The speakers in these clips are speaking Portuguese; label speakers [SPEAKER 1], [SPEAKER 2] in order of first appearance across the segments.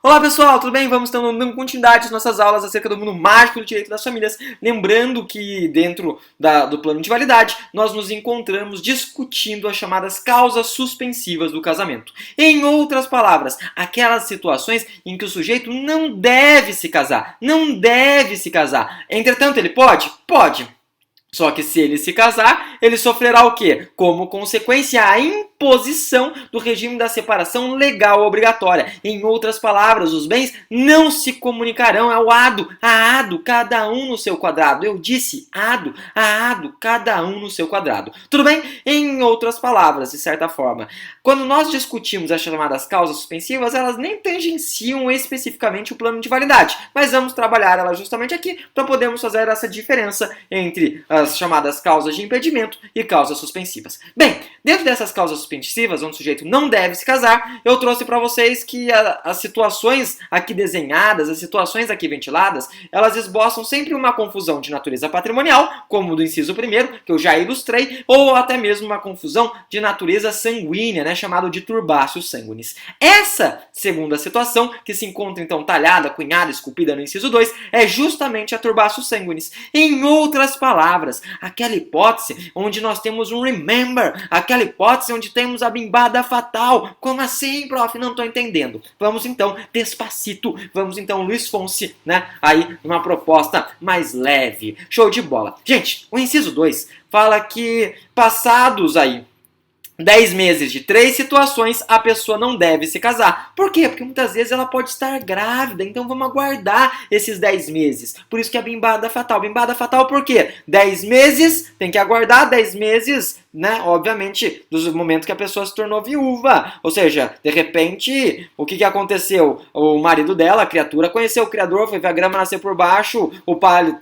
[SPEAKER 1] Olá pessoal, tudo bem? Vamos então dando continuidade às nossas aulas acerca do mundo mágico do direito das famílias. Lembrando que dentro do plano de validade, nós nos encontramos discutindo as chamadas causas suspensivas do casamento. Em outras palavras, aquelas situações em que o sujeito não deve se casar. Não deve se casar. Entretanto, ele pode? Pode. Só que se ele se casar, ele sofrerá o quê? Como consequência, a imposição do regime da separação legal obrigatória. Em outras palavras, os bens não se comunicarão. É o ado, cada um no seu quadrado. Eu disse ado, cada um no seu quadrado. Tudo bem? Em outras palavras, de certa forma, quando nós discutimos as chamadas causas suspensivas, elas nem tangenciam especificamente o plano de validade, mas vamos trabalhar elas justamente aqui para podermos fazer essa diferença entre as chamadas causas de impedimento e causas suspensivas. Bem, dentro dessas causas suspensivas, onde o sujeito não deve se casar, eu trouxe para vocês que as situações aqui desenhadas, as situações aqui ventiladas, elas esboçam sempre uma confusão de natureza patrimonial, como do inciso 1º, que eu já ilustrei, ou até mesmo uma confusão de natureza sanguínea, né, chamado de turbáceo sanguinis. Essa segunda situação, que se encontra então talhada, cunhada, esculpida no inciso 2, é justamente a turbácio sanguinis. Em outras palavras, aquela hipótese onde nós temos um remember, aquela hipótese onde temos a bimbada fatal. Como assim, prof? Não estou entendendo. Vamos então, despacito, vamos então Luiz Fonsi, né? Aí, uma proposta mais leve. Show de bola. Gente, o inciso 2 fala que passados aí 10 meses de 3 situações, a pessoa não deve se casar. Por quê? Porque muitas vezes ela pode estar grávida, então vamos aguardar esses 10 meses. Por isso que é bimbada fatal. Bimbada fatal por quê? 10 meses, tem que aguardar 10 meses, né? Obviamente, dos momentos que a pessoa se tornou viúva. Ou seja, de repente, o que aconteceu? O marido dela, a criatura, conheceu o criador, foi ver a grama nascer por baixo,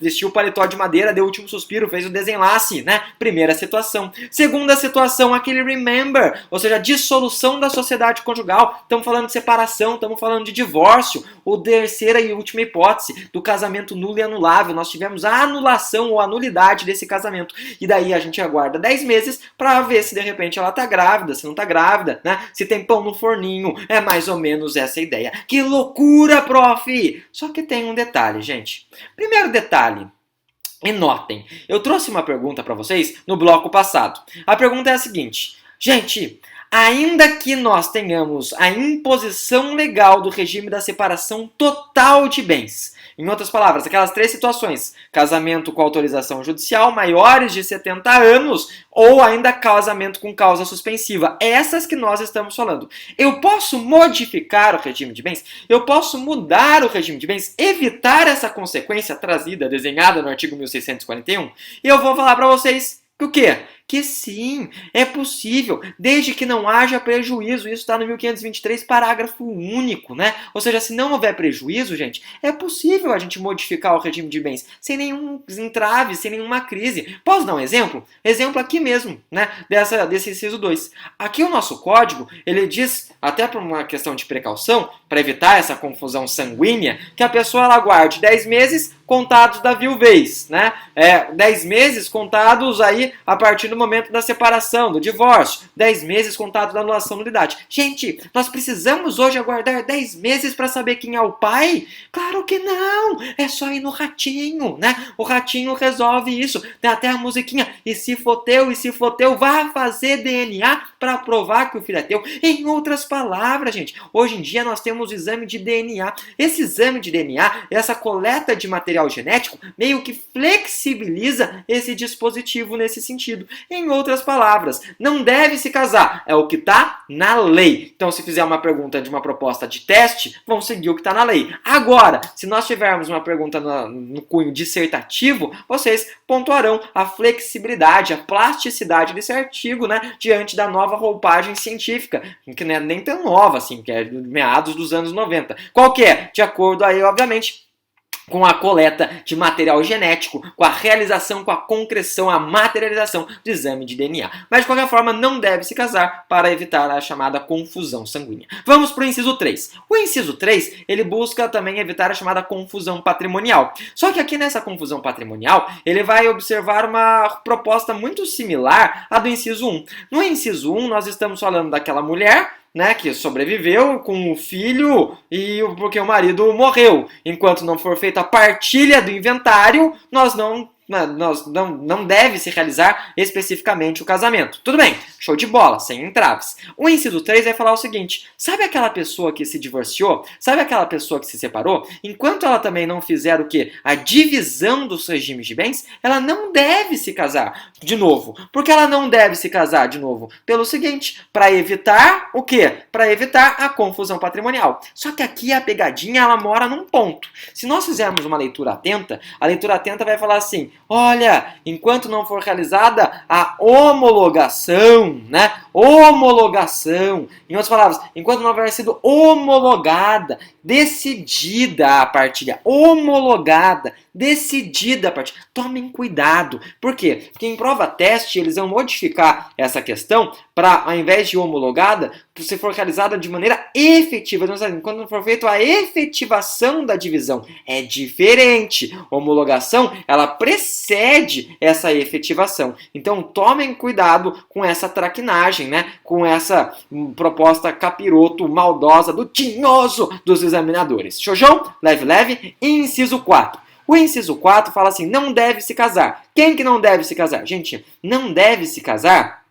[SPEAKER 1] vestiu o paletó de madeira, deu o último suspiro, fez o desenlace, né? Primeira situação. Segunda situação, aquele remember, ou seja, a dissolução da sociedade conjugal. Estamos falando de separação, estamos falando de divórcio. Ou terceira e última hipótese, do casamento nulo e anulável. Nós tivemos a anulação ou a nulidade desse casamento. E daí a gente aguarda 10 meses para ver se de repente ela tá grávida, se não tá grávida, né? Se tem pão no forninho. É mais ou menos essa a ideia. Que loucura, prof! Só que tem um detalhe, gente. Primeiro detalhe. E notem, eu trouxe uma pergunta para vocês no bloco passado. A pergunta é a seguinte. Gente, ainda que nós tenhamos a imposição legal do regime da separação total de bens, em outras palavras, aquelas 3 situações, casamento com autorização judicial, maiores de 70 anos, ou ainda casamento com causa suspensiva, essas que nós estamos falando. Eu posso modificar o regime de bens? Eu posso mudar o regime de bens? Evitar essa consequência trazida, desenhada no artigo 1641? E eu vou falar para vocês que o quê? Que sim, é possível, desde que não haja prejuízo. Isso está no 1523, parágrafo único, né? Ou seja, se não houver prejuízo, gente, é possível a gente modificar o regime de bens sem nenhum entrave, sem nenhuma crise. Posso dar um exemplo? Exemplo aqui mesmo, né? Desse inciso 2. Aqui o nosso código, ele diz, até por uma questão de precaução, para evitar essa confusão sanguínea, que a pessoa ela aguarde 10 meses contados da viuvez, né? 10 meses contados aí a partir do momento da separação, do divórcio. 10 meses contados da anulação da nulidade. Gente, nós precisamos hoje aguardar 10 meses para saber quem é o pai? Claro que não! É só ir no ratinho, né? O ratinho resolve isso. Tem até a musiquinha, e se for teu, vá fazer DNA para provar que o filho é teu. Em outras palavras, gente, hoje em dia nós temos o exame de DNA. Esse exame de DNA, essa coleta de material genético, meio que flexibiliza esse dispositivo nesse sentido. Em outras palavras, não deve se casar. É o que está na lei. Então, se fizer uma pergunta de uma proposta de teste, vão seguir o que está na lei. Agora, se nós tivermos uma pergunta no cunho dissertativo, vocês pontuarão a flexibilidade, a plasticidade desse artigo, né, diante da nova roupagem científica, que não é nem tão nova assim, que é de meados dos anos 90. Qual que é? De acordo aí, obviamente, com a coleta de material genético, com a realização, com a concreção, a materialização do exame de DNA. Mas, de qualquer forma, não deve se casar para evitar a chamada confusão sanguínea. Vamos para o inciso 3. O inciso 3, ele busca também evitar a chamada confusão patrimonial. Só que aqui nessa confusão patrimonial, ele vai observar uma proposta muito similar à do inciso 1. No inciso 1, nós estamos falando daquela mulher né, que sobreviveu com o filho e porque o marido morreu. Enquanto não for feita a partilha do inventário, não deve se realizar especificamente o casamento. Tudo bem, show de bola, sem entraves. O inciso 3 vai falar o seguinte: sabe aquela pessoa que se divorciou? Sabe aquela pessoa que se separou? Enquanto ela também não fizer o quê? A divisão dos regimes de bens, ela não deve se casar de novo. Por que ela não deve se casar de novo? Pelo seguinte, para evitar o quê? Para evitar a confusão patrimonial. Só que aqui a pegadinha, ela mora num ponto. Se nós fizermos uma leitura atenta, a leitura atenta vai falar assim: olha, enquanto não for realizada a homologação, né? Homologação. Em outras palavras, enquanto não houver sido homologada, decidida a partilha, homologada, decidida a partilha. Tomem cuidado. Por quê? Porque em prova teste eles vão modificar essa questão para, ao invés de homologada, se for realizada de maneira efetiva. Quando for feita a efetivação da divisão, é diferente. Homologação, ela precede essa efetivação. Então, tomem cuidado com essa traquinagem, né? Com essa proposta capiroto, maldosa, do tinhoso dos examinadores. Show? Leve, leve. Inciso 4. O inciso 4 fala assim: não deve se casar. Quem que não deve se casar? Gente, não deve se casar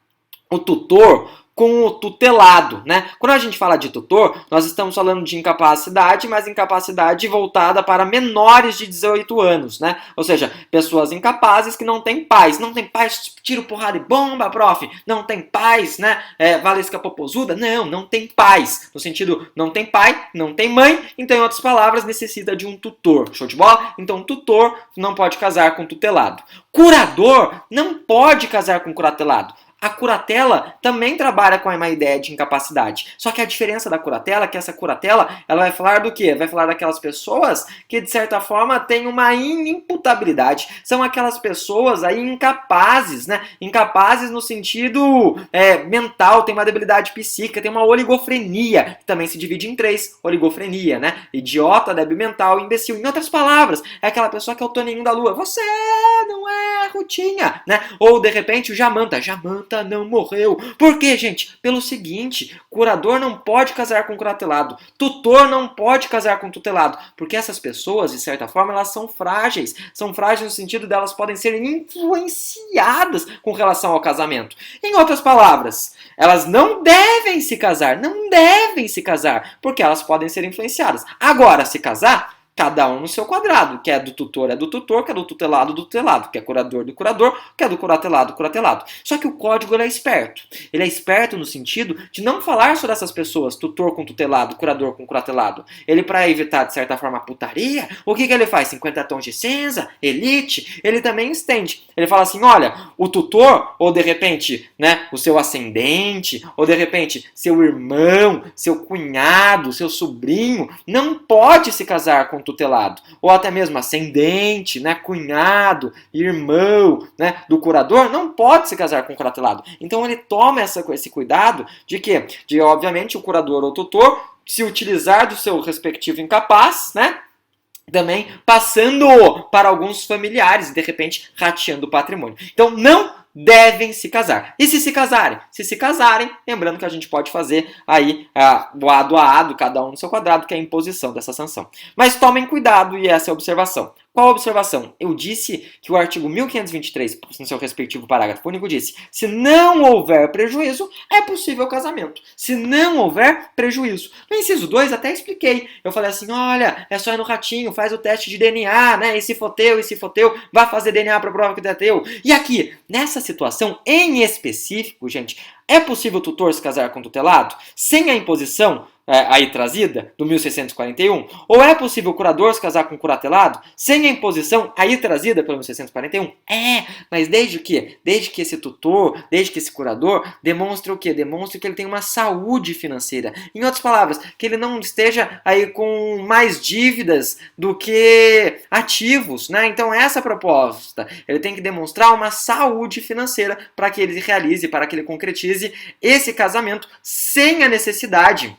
[SPEAKER 1] o tutor com o tutelado, né? Quando a gente fala de tutor, nós estamos falando de incapacidade, mas incapacidade voltada para menores de 18 anos, né? Ou seja, pessoas incapazes que não têm pais. Não tem pais, tiro, porrada e bomba, prof. Não tem pais, né? Valesca popozuda? Não tem pais. No sentido, não tem pai, não tem mãe, então, em outras palavras, necessita de um tutor. Show de bola? Então, tutor não pode casar com tutelado. Curador não pode casar com curatelado. A curatela também trabalha com uma ideia de incapacidade. Só que a diferença da curatela é que essa curatela, ela vai falar do quê? Vai falar daquelas pessoas que, de certa forma, têm uma inimputabilidade. São aquelas pessoas aí incapazes, né? Incapazes no sentido mental, tem uma debilidade psíquica, tem uma oligofrenia, que também se divide em 3. Oligofrenia, né? Idiota, débil mental, imbecil. Em outras palavras, é aquela pessoa que é o Toninho da Lua. Você não é Rutinha, né? Ou, de repente, o Jamanta não morreu. Por quê, gente? Pelo seguinte: curador não pode casar com curatelado, tutor não pode casar com tutelado, porque essas pessoas, de certa forma, elas são frágeis. São frágeis no sentido delas podem ser influenciadas com relação ao casamento. Em outras palavras, elas não devem se casar, porque elas podem ser influenciadas. Agora, se casar, cada um no seu quadrado, que é do tutor, que é do tutelado, que é curador do curador, que é do curatelado. Só que o código ele é esperto. Ele é esperto no sentido de não falar sobre essas pessoas, tutor com tutelado, curador com curatelado. Ele, para evitar, de certa forma, a putaria, o que ele faz? 50 tons de cinza, elite, ele também estende. Ele fala assim: olha, o tutor, ou de repente, né, o seu ascendente, ou de repente, seu irmão, seu cunhado, seu sobrinho, não pode se casar com tutelado, ou até mesmo ascendente, né, cunhado, irmão, né, do curador, não pode se casar com o curatelado. Então ele toma esse cuidado de que, obviamente, o curador ou tutor se utilizar do seu respectivo incapaz, né, também passando para alguns familiares, de repente rateando o patrimônio. Então não devem se casar. E se se casarem? Se se casarem, lembrando que a gente pode fazer aí o ado a ado, cada um no seu quadrado, que é a imposição dessa sanção. Mas tomem cuidado, e essa é a observação. Qual a observação? Eu disse que o artigo 1523, no seu respectivo parágrafo único, disse: se não houver prejuízo, é possível o casamento. Se não houver prejuízo. No inciso 2, até expliquei. Eu falei assim: olha, é só ir no ratinho, faz o teste de DNA, né? E se for teu, vai fazer DNA para prova que é teu. E aqui, nessa situação em específico, gente, é possível o tutor se casar com o tutelado sem a imposição aí trazida, do 1641? Ou é possível o curador se casar com o curatelado sem a imposição aí trazida pelo 1641? Mas desde que esse tutor, desde que esse curador demonstre o quê? Demonstre que ele tem uma saúde financeira. Em outras palavras, que ele não esteja aí com mais dívidas do que ativos, né? Então essa proposta, ele tem que demonstrar uma saúde financeira para que ele realize, para que ele concretize esse casamento sem a necessidade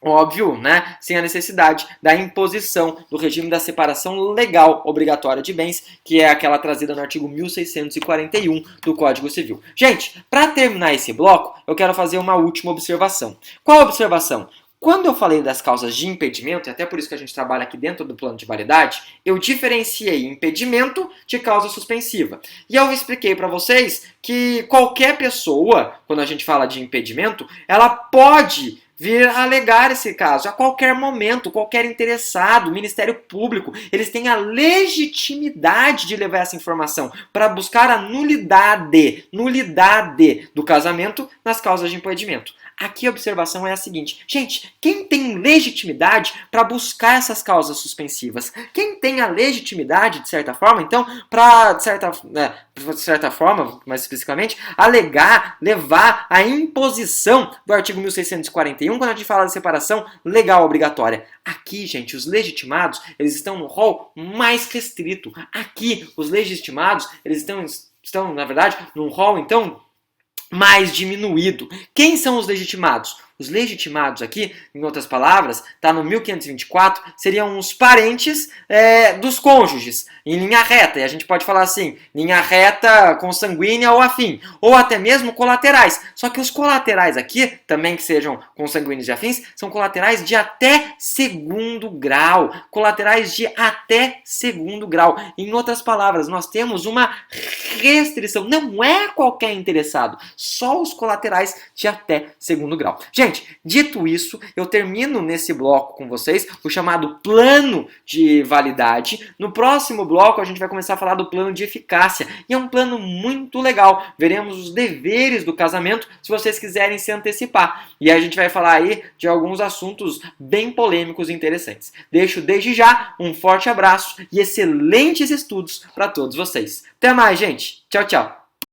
[SPEAKER 1] óbvio, né, sem a necessidade da imposição do regime da separação legal obrigatória de bens, que é aquela trazida no artigo 1641 do Código Civil. Gente, para terminar esse bloco, eu quero fazer uma última observação. Qual a observação? Quando eu falei das causas de impedimento, e até por isso que a gente trabalha aqui dentro do plano de validade, eu diferenciei impedimento de causa suspensiva. E eu expliquei para vocês que qualquer pessoa, quando a gente fala de impedimento, ela pode vir a alegar esse caso a qualquer momento, qualquer interessado, Ministério Público, eles têm a legitimidade de levar essa informação para buscar a nulidade do casamento nas causas de impedimento. Aqui a observação é a seguinte, gente, quem tem legitimidade para buscar essas causas suspensivas? Quem tem a legitimidade, de certa forma, então, para, de certa forma, mais especificamente, alegar, levar a imposição do artigo 1641, quando a gente fala de separação legal obrigatória? Aqui, gente, os legitimados, eles estão no rol mais restrito. Aqui, os legitimados, eles estão na verdade, num rol, então, mais diminuído. Quem são os legitimados? Os legitimados aqui, em outras palavras, está no 1524, seriam os parentes dos cônjuges, em linha reta. E a gente pode falar assim, linha reta consanguínea ou afim. Ou até mesmo colaterais. Só que os colaterais aqui, também que sejam consanguíneos e afins, são colaterais de até segundo grau. Colaterais de até segundo grau. Em outras palavras, nós temos uma restrição. Não é qualquer interessado, só os colaterais de até segundo grau. Gente, dito isso, eu termino nesse bloco com vocês o chamado plano de validade. No próximo bloco, a gente vai começar a falar do plano de eficácia. E é um plano muito legal. Veremos os deveres do casamento, se vocês quiserem se antecipar. E a gente vai falar aí de alguns assuntos bem polêmicos e interessantes. Deixo desde já um forte abraço e excelentes estudos para todos vocês. Até mais, gente. Tchau, tchau.